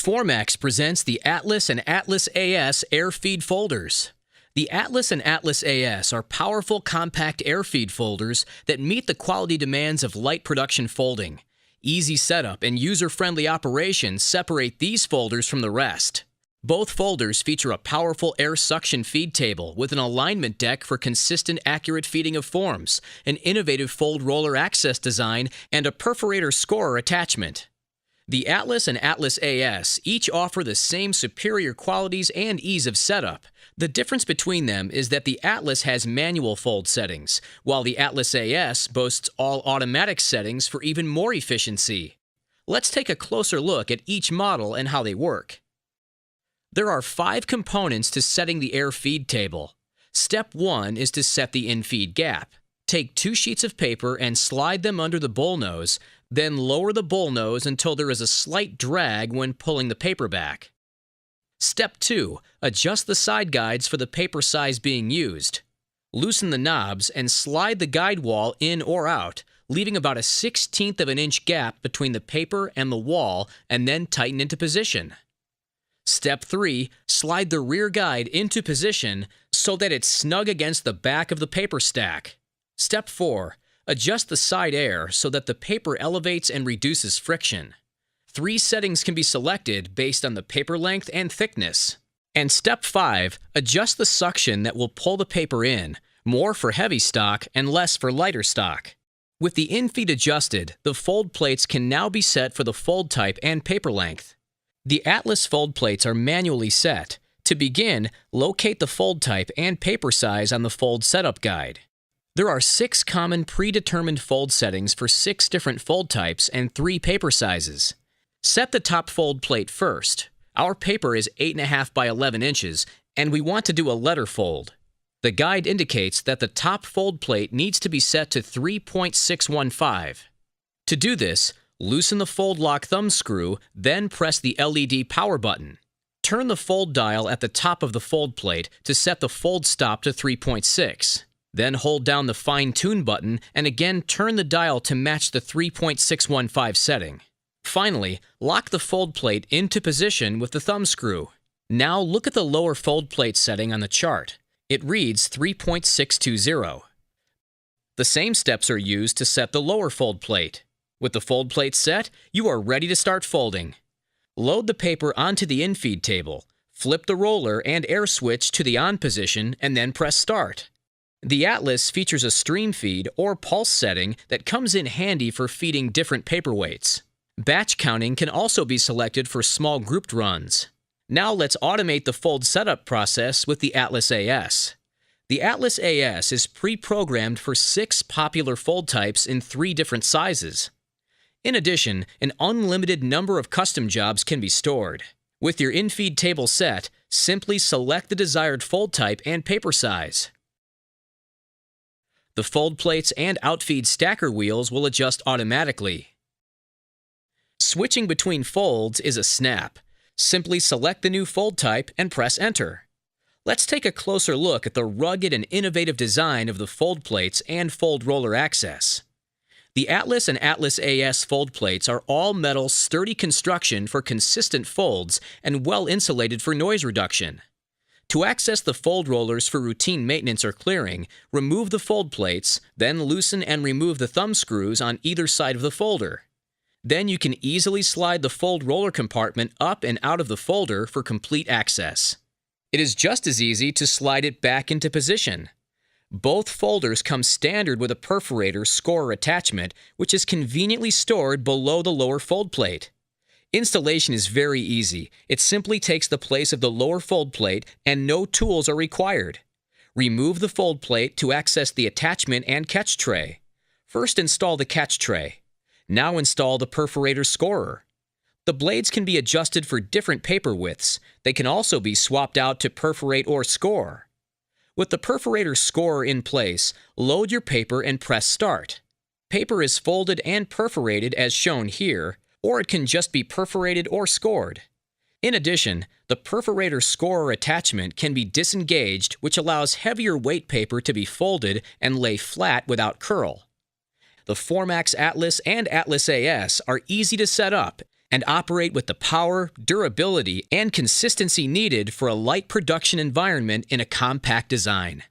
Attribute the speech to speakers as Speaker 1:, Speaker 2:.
Speaker 1: Formax presents the Atlas and Atlas AS air feed folders. The Atlas and Atlas AS are powerful compact air feed folders that meet the quality demands of light production folding. Easy setup and user-friendly operation separate these folders from the rest. Both folders feature a powerful air suction feed table with an alignment deck for consistent, accurate feeding of forms, an innovative fold roller access design, and a perforator scorer attachment. The Atlas and Atlas AS each offer the same superior qualities and ease of setup. The difference between them is that the Atlas has manual fold settings, while the Atlas AS boasts all automatic settings for even more efficiency. Let's take a closer look at each model and how they work. There are 5 components to setting the air feed table. Step 1 is to set the in-feed gap. Take 2 sheets of paper and slide them under the bullnose, then lower the bullnose until there is a slight drag when pulling the paper back. Step 2. Adjust the side guides for the paper size being used. Loosen the knobs and slide the guide wall in or out, leaving about a 1/16 of an inch gap between the paper and the wall, and then tighten into position. Step 3. Slide the rear guide into position so that it's snug against the back of the paper stack. Step 4. Adjust the side air so that the paper elevates and reduces friction. 3 settings can be selected based on the paper length and thickness. And Step 5. Adjust the suction that will pull the paper in, more for heavy stock and less for lighter stock. With the in-feed adjusted, the fold plates can now be set for the fold type and paper length. The Atlas fold plates are manually set. To begin, locate the fold type and paper size on the fold setup guide. There are 6 common predetermined fold settings for 6 different fold types and 3 paper sizes. Set the top fold plate first. Our paper is 8.5 by 11 inches, and we want to do a letter fold. The guide indicates that the top fold plate needs to be set to 3.615. To do this, loosen the fold lock thumb screw, then press the LED power button. Turn the fold dial at the top of the fold plate to set the fold stop to 3.6. Then hold down the fine-tune button and again turn the dial to match the 3.615 setting. Finally, lock the fold plate into position with the thumb screw. Now look at the lower fold plate setting on the chart. It reads 3.620. The same steps are used to set the lower fold plate. With the fold plate set, you are ready to start folding. Load the paper onto the in-feed table, flip the roller and air switch to the on position, and then press start. The Atlas features a stream feed or pulse setting that comes in handy for feeding different paper weights. Batch counting can also be selected for small grouped runs. Now let's automate the fold setup process with the Atlas AS. The Atlas AS is pre-programmed for 6 popular fold types in 3 different sizes. In addition, an unlimited number of custom jobs can be stored. With your in-feed table set, simply select the desired fold type and paper size. The fold plates and outfeed stacker wheels will adjust automatically. Switching between folds is a snap. Simply select the new fold type and press Enter. Let's take a closer look at the rugged and innovative design of the fold plates and fold roller access. The Atlas and Atlas AS fold plates are all-metal, sturdy construction for consistent folds and well-insulated for noise reduction. To access the fold rollers for routine maintenance or clearing, remove the fold plates, then loosen and remove the thumb screws on either side of the folder. Then you can easily slide the fold roller compartment up and out of the folder for complete access. It is just as easy to slide it back into position. Both folders come standard with a perforator scorer attachment, which is conveniently stored below the lower fold plate. Installation is very easy. It simply takes the place of the lower fold plate and no tools are required. Remove the fold plate to access the attachment and catch tray. First install the catch tray. Now install the perforator scorer. The blades can be adjusted for different paper widths. They can also be swapped out to perforate or score. With the perforator scorer in place, load your paper and press Start. Paper is folded and perforated as shown here, or it can just be perforated or scored. In addition, the perforator scorer attachment can be disengaged, which allows heavier weight paper to be folded and lay flat without curl. The Formax Atlas and Atlas AS are easy to set up and operate with the power, durability, and consistency needed for a light production environment in a compact design.